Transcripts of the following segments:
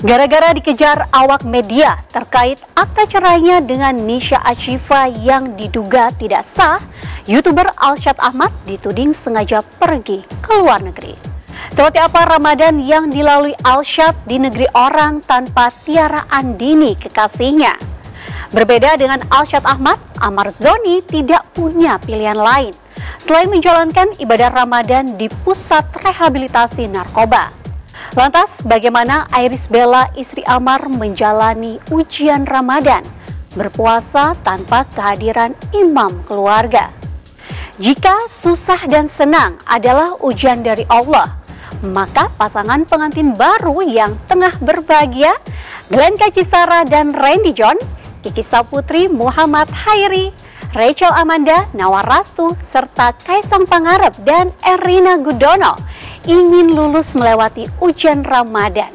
Gara-gara dikejar awak media terkait akta cerainya dengan Nisha Ashifa yang diduga tidak sah, YouTuber Alshad Ahmad dituding sengaja pergi ke luar negeri. Seperti apa Ramadan yang dilalui Alshad di negeri orang tanpa Tiara Andini kekasihnya? Berbeda dengan Alshad Ahmad, Amarzoni tidak punya pilihan lain selain menjalankan ibadah Ramadan di pusat rehabilitasi narkoba. Lantas, bagaimana Iris Bella, istri Amar, menjalani ujian Ramadan berpuasa tanpa kehadiran imam keluarga? Jika susah dan senang adalah ujian dari Allah, maka pasangan pengantin baru yang tengah berbahagia, Glenka Cisara dan Randy John, Kiki Saputri, Muhammad Hairi, Rachel Amanda, Nawarastu, serta Kaisang Pangarep dan Erina Gudono ingin lulus melewati ujian Ramadan.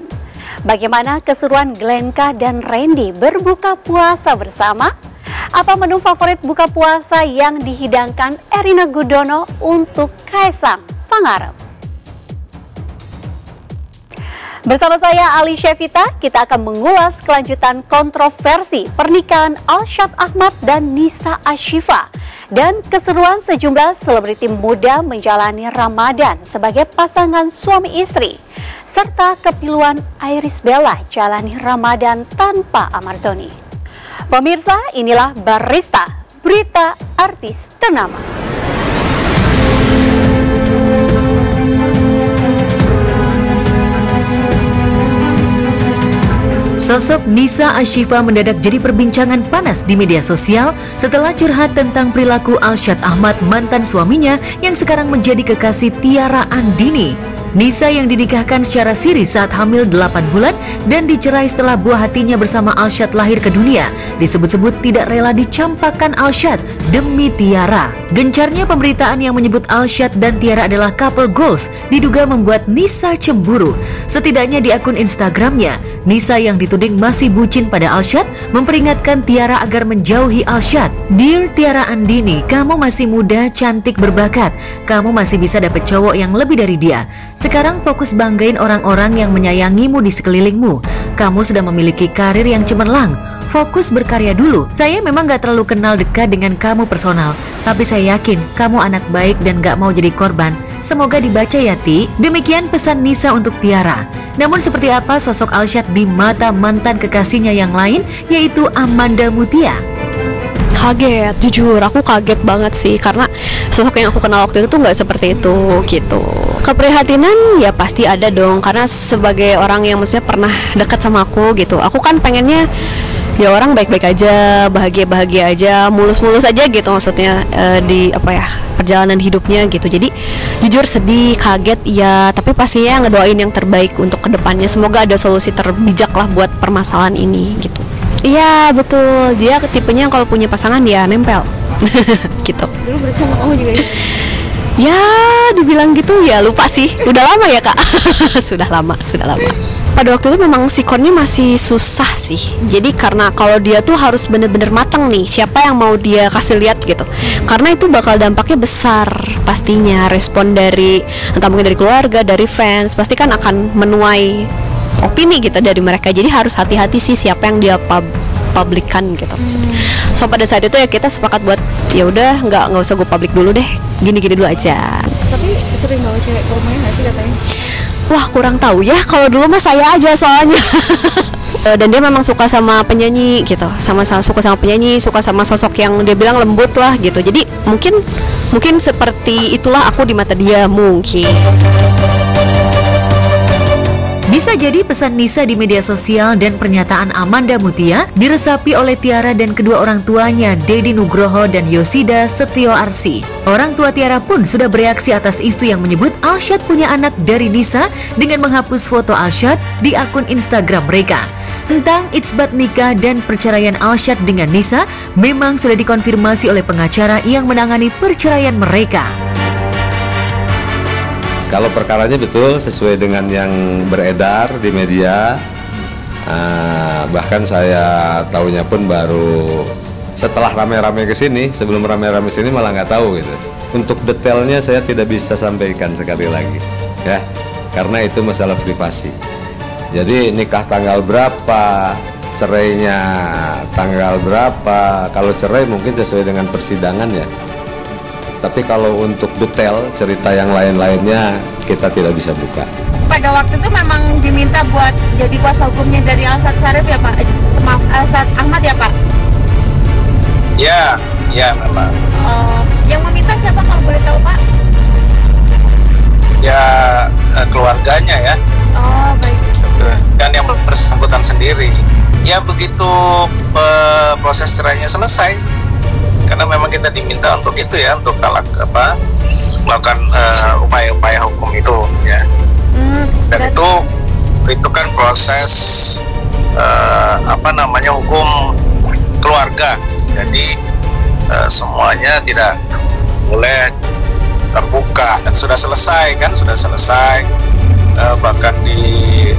Bagaimana keseruan Glenka dan Randy berbuka puasa bersama? Apa menu favorit buka puasa yang dihidangkan Erina Gudono untuk Kaisang Pangarep? Bersama saya Ali Syevita, kita akan mengulas kelanjutan kontroversi pernikahan Alshad Ahmad dan Nisha Ashifa dan keseruan sejumlah selebriti muda menjalani Ramadan sebagai pasangan suami istri, serta kepiluan Iris Bella jalani Ramadan tanpa Amarzoni. Pemirsa, inilah Barista, berita artis ternama. Sosok Nisha Ashifa mendadak jadi perbincangan panas di media sosial setelah curhat tentang perilaku Alshad Ahmad, mantan suaminya yang sekarang menjadi kekasih Tiara Andini. Nisha yang dinikahkan secara siri saat hamil 8 bulan dan dicerai setelah buah hatinya bersama Alshad lahir ke dunia, disebut-sebut tidak rela dicampakkan Alshad demi Tiara. Gencarnya pemberitaan yang menyebut Alshad dan Tiara adalah couple goals diduga membuat Nisha cemburu. Setidaknya di akun Instagramnya, Nisha yang dituding masih bucin pada Alshad memperingatkan Tiara agar menjauhi Alshad. Dear Tiara Andini, kamu masih muda, cantik, berbakat. Kamu masih bisa dapet cowok yang lebih dari dia. Sekarang fokus banggain orang-orang yang menyayangimu di sekelilingmu. Kamu sudah memiliki karir yang cemerlang. Fokus berkarya dulu. Saya memang gak terlalu kenal dekat dengan kamu personal, tapi saya yakin kamu anak baik dan gak mau jadi korban. Semoga dibaca ya Ti. Demikian pesan Nisha untuk Tiara. Namun seperti apa sosok Alshad di mata mantan kekasihnya yang lain, yaitu Amanda Mutia? Kaget, jujur aku kaget banget sih, karena sosok yang aku kenal waktu itu tuh nggak seperti itu gitu. Keprihatinan ya pasti ada dong, karena sebagai orang yang maksudnya pernah dekat sama aku gitu, aku kan pengennya ya orang baik-baik aja, bahagia-bahagia aja, mulus-mulus aja gitu maksudnya di perjalanan hidupnya gitu. Jadi jujur sedih, kaget ya, tapi pastinya ngedoain yang terbaik untuk kedepannya. Semoga ada solusi terbijak lah buat permasalahan ini gitu. Iya betul, dia tipenya kalau punya pasangan dia nempel gitu. Dulu berarti sama kamu juga ya? Ya dibilang gitu ya, lupa sih. Udah lama ya kak? Sudah lama. Pada waktu itu memang sikonnya masih susah sih. Jadi karena kalau dia tuh harus bener-bener matang nih, siapa yang mau dia kasih lihat gitu. Karena itu bakal dampaknya besar pastinya. Respon dari entah mungkin dari keluarga, dari fans, pasti kan akan menuai opini gitu dari mereka. Jadi harus hati-hati sih siapa yang dia publikkan gitu. So pada saat itu ya kita sepakat buat ya udah nggak usah gue publik dulu deh, gini-gini dulu aja. Tapi sering bawa cewek ke rumahnya nggak sih katanya? Wah kurang tahu ya, kalau dulu mah saya aja soalnya. Dan dia memang suka sama penyanyi gitu, suka sama penyanyi, suka sama sosok yang dia bilang lembut lah gitu. Jadi mungkin seperti itulah aku di mata dia mungkin. Bisa jadi pesan Nisha di media sosial dan pernyataan Amanda Mutia diresapi oleh Tiara dan kedua orang tuanya, Deddy Nugroho dan Yoshida Setioarsy. Orang tua Tiara pun sudah bereaksi atas isu yang menyebut Alshad punya anak dari Nisha dengan menghapus foto Alshad di akun Instagram mereka. Tentang itsbat nikah dan perceraian Alshad dengan Nisha memang sudah dikonfirmasi oleh pengacara yang menangani perceraian mereka. Kalau perkaranya betul sesuai dengan yang beredar di media, bahkan saya tahunya pun baru setelah rame-rame kesini. Sebelum rame-rame sini malah nggak tahu gitu. Untuk detailnya saya tidak bisa sampaikan sekali lagi, ya, karena itu masalah privasi. Jadi nikah tanggal berapa, cerainya tanggal berapa. Kalau cerai mungkin sesuai dengan persidangan ya. Tapi kalau untuk detail cerita yang lain-lainnya kita tidak bisa buka. Pada waktu itu memang diminta buat jadi kuasa hukumnya dari Alshad Syarif ya Pak? Maaf, Alshad Ahmad ya Pak? Ya memang. Yang meminta siapa kalau boleh tahu Pak? Ya keluarganya ya. Oh baik. Dan yang bersangkutan sendiri. Ya begitu proses cerainya selesai. Karena memang kita diminta untuk itu ya, untuk melakukan upaya-upaya hukum itu ya. Dan itu kan proses hukum keluarga. Jadi semuanya tidak boleh terbuka dan sudah selesai kan, bahkan di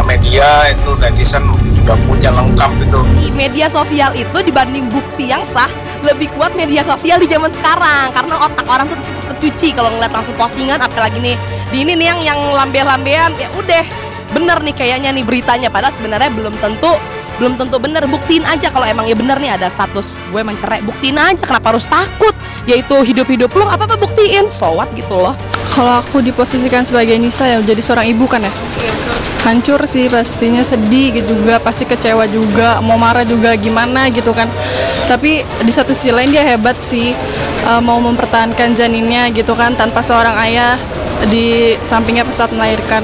media itu netizen sudah punya lengkap itu. Media sosial itu dibanding bukti yang sah lebih kuat media sosial di zaman sekarang, karena otak orang tuh kecuci kalau ngeliat langsung postingan, apalagi nih di ini nih yang lambe-lambean, ya udah bener nih kayaknya nih beritanya, padahal sebenarnya belum tentu bener. Buktiin aja kalau emang ya bener nih ada status gue mencerai, buktiin aja, kenapa harus takut? Yaitu hidup lo apa buktiin, so what gitu loh. Kalau aku diposisikan sebagai Nisa ya, jadi seorang ibu kan ya, hancur sih pastinya, sedih gitu juga, pasti kecewa juga, mau marah juga gimana gitu kan. Tapi di satu sisi lain dia hebat sih, mau mempertahankan janinnya gitu kan, tanpa seorang ayah di sampingnya pas saat melahirkan.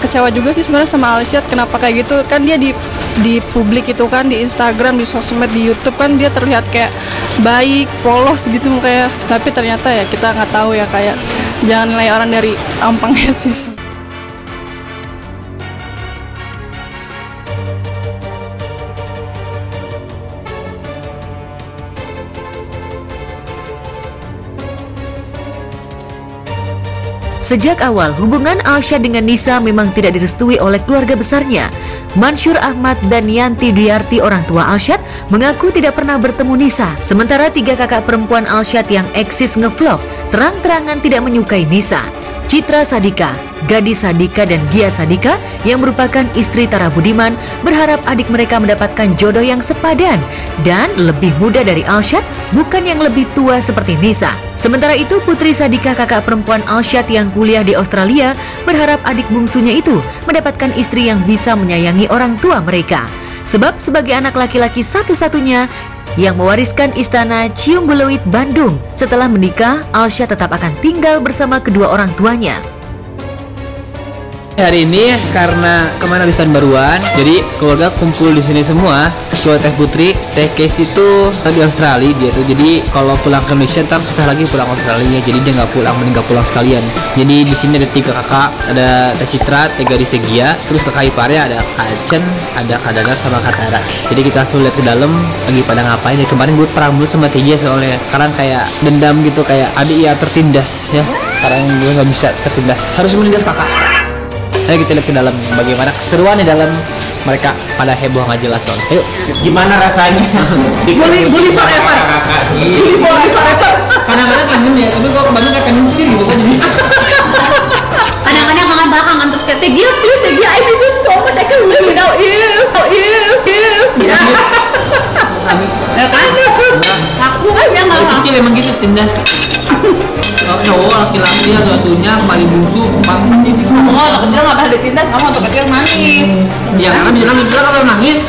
Kecewa juga sih sebenarnya sama Alshad, kenapa kayak gitu kan. Dia di publik itu kan, di Instagram, di sosmed, di YouTube kan dia terlihat kayak baik, polos gitu mukanya, tapi ternyata ya kita nggak tahu ya, kayak jangan nilai orang dari tampangnya sih. Sejak awal, hubungan Alshad dengan Nisa memang tidak direstui oleh keluarga besarnya. Mansyur Ahmad dan Yanti Duyarti, orang tua Alshad, mengaku tidak pernah bertemu Nisa. Sementara 3 kakak perempuan Alshad yang eksis ngevlog terang-terangan tidak menyukai Nisa. Citra Sadika, Gadis Sadika, dan Gia Sadika yang merupakan istri Tara Budiman berharap adik mereka mendapatkan jodoh yang sepadan dan lebih muda dari Alshad, bukan yang lebih tua seperti Nisa. Sementara itu Putri Sadika, kakak perempuan Alshad yang kuliah di Australia, berharap adik bungsunya itu mendapatkan istri yang bisa menyayangi orang tua mereka. Sebab sebagai anak laki-laki satu-satunya yang mewariskan istana Cium Beluit Bandung, setelah menikah Alshad tetap akan tinggal bersama kedua orang tuanya. Hari ini karena kemana habis tahun baruan, jadi keluarga kumpul di sini semua. Kecuali Teh Putri, Teh Casey itu di Australia dia tuh. Jadi kalau pulang ke Indonesia ntar susah lagi pulang ke Australia. Jadi dia nggak pulang, mending nggak pulang sekalian. Jadi di sini ada 3 kakak, ada Teh Citra, Teh Gadis, Teh Gia, terus kakak iparnya ada Kak Acen, ada Kak Danar sama Kak Tara. Jadi kita langsung lihat ke dalam lagi pada ngapain. Dari kemarin gue perang dulu sama Teh Gia soalnya karena kayak dendam gitu, kayak adik ya tertindas ya. Sekarang gue nggak bisa tertindas, harus menindas kakak. Ayo kita lihat ke dalam bagaimana keseruan di dalam, mereka pada heboh nggak jelas soal. Ayo, gimana rasanya? Bully forever. Bully forever. Kadang-kadang kangen ya, tapi kok kebanyakan kan kangen sih gitu kan jadi. Kadang-kadang kangen banget, kangen terus kayak Teh Gia, I miss you so much, I can't live without you. Ya kan? Aku aja nggak mau. Kecil emang gitu tindas. Cowok laki-laki satu-satunya paling bungsu jadi kamu waktu kecil nggak pernah ditindas, kamu waktu kecil manis. Ya karena bilang kalau nangis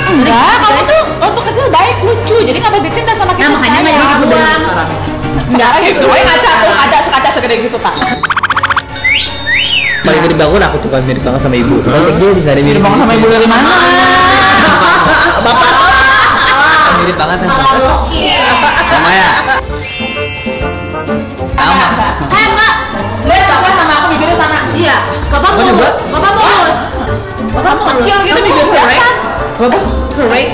enggak, kamu tuh waktu kecil baik, lucu, jadi nggak pernah ditindas sama kita. Nah makanya nggak jadi buang. Enggak gitu, kaca segede gitu Pak. Paling mirip banget aku tuh kan, mirip banget sama ibu. Kalau dia nggak ada mirip banget sama ibu dari mana? Bapak mirip banget sama sama ya. Enggak, lihat bapak sama aku bibirnya sama. Iya, bapak mulus. Bapak kecil gitu bibir siapa? Bapak Correct.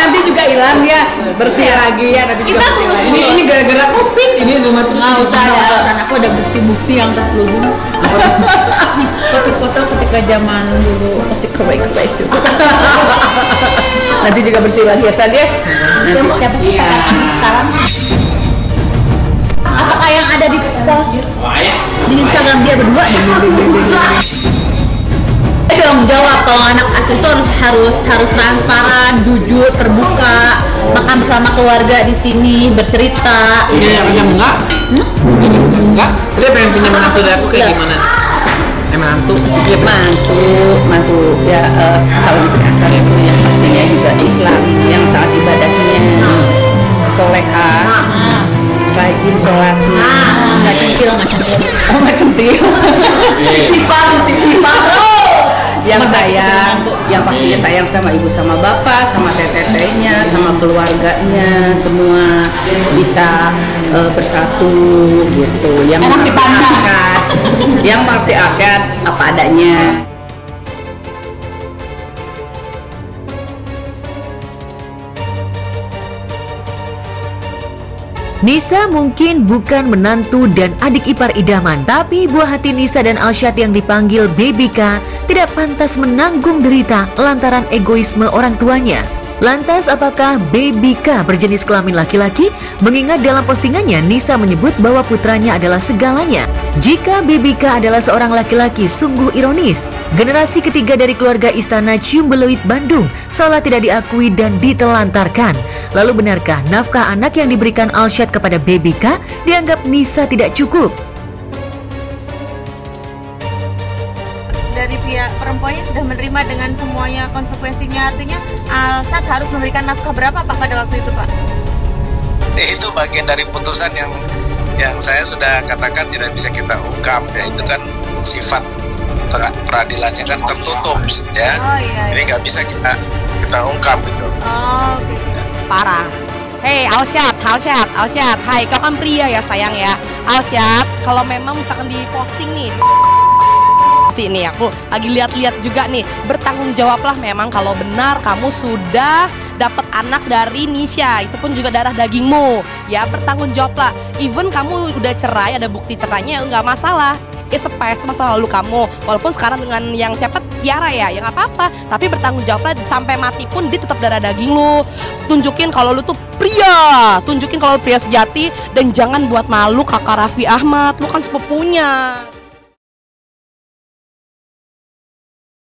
Nanti juga hilang ya, bersih lagi ya, nanti juga bersih lagi. Ini gara-gara covid ini rumah tuh. Nggak usah, ada aku ada bukti-bukti yang terselubung. Foto-foto ketika zaman dulu masih correct juga. Nanti juga bersih lagi ya saja. Siapa sih sekarang? Apakah yang ada di post di Instagram dia berdua. Dong jawab, kalau anak asuh itu harus transparan, jujur, terbuka, makan bersama keluarga di sini, bercerita. Ini yang enggak? Enggak? Dia pengen punya menantu dari aku kayak gimana? Menantu? Ya mantu ya calon istri asal itu yang pastinya juga Islam, yang taat ibadahnya, solehah, rajin sholatnya, nggak centil, nggak centil, sifat yang sayang, yang pastinya sayang sama ibu sama bapak, sama tetehnya, sama keluarganya, semua bisa bersatu gitu. Yang mengerti asyad apa adanya. Nisa mungkin bukan menantu dan adik ipar idaman, tapi buah hati Nisa dan Alsyad yang dipanggil Baby K tidak pantas menanggung derita lantaran egoisme orang tuanya. Lantas apakah Baby K berjenis kelamin laki-laki? Mengingat dalam postingannya Nisa menyebut bahwa putranya adalah segalanya. Jika Baby K adalah seorang laki-laki, sungguh ironis. Generasi ketiga dari keluarga Istana Cium Beluit Bandung seolah tidak diakui dan ditelantarkan. Lalu benarkah nafkah anak yang diberikan Alsyad kepada Baby K dianggap Nisa tidak cukup? Dari pihak perempuannya sudah menerima dengan semuanya konsekuensinya, artinya Alsyad harus memberikan nafkah berapa Pak pada waktu itu Pak? Itu bagian dari putusan yang saya sudah katakan tidak bisa kita ungkap ya, itu kan sifat peradilannya kan tertutup ya. Jadi nggak bisa kita ungkap gitu. Okay. Parah. Hei Alsyad, hai kau kan pria ya sayang ya. Alsyad, kalau memang misalkan di posting nih sini aku lagi lihat-lihat juga nih, bertanggung jawablah memang kalau benar kamu sudah dapat anak dari Nisha, itu pun juga darah dagingmu ya, bertanggung jawablah. Even kamu udah cerai, ada bukti cerainya, nggak masalah, it's a past, masa lalu kamu, walaupun sekarang dengan yang siapa Tiara ya nggak apa-apa, tapi bertanggung jawablah sampai mati pun dia tetap darah daging lu. Tunjukin kalau lu tuh pria, tunjukin kalau lu pria sejati, dan jangan buat malu kakak Raffi Ahmad, lu kan sepupunya.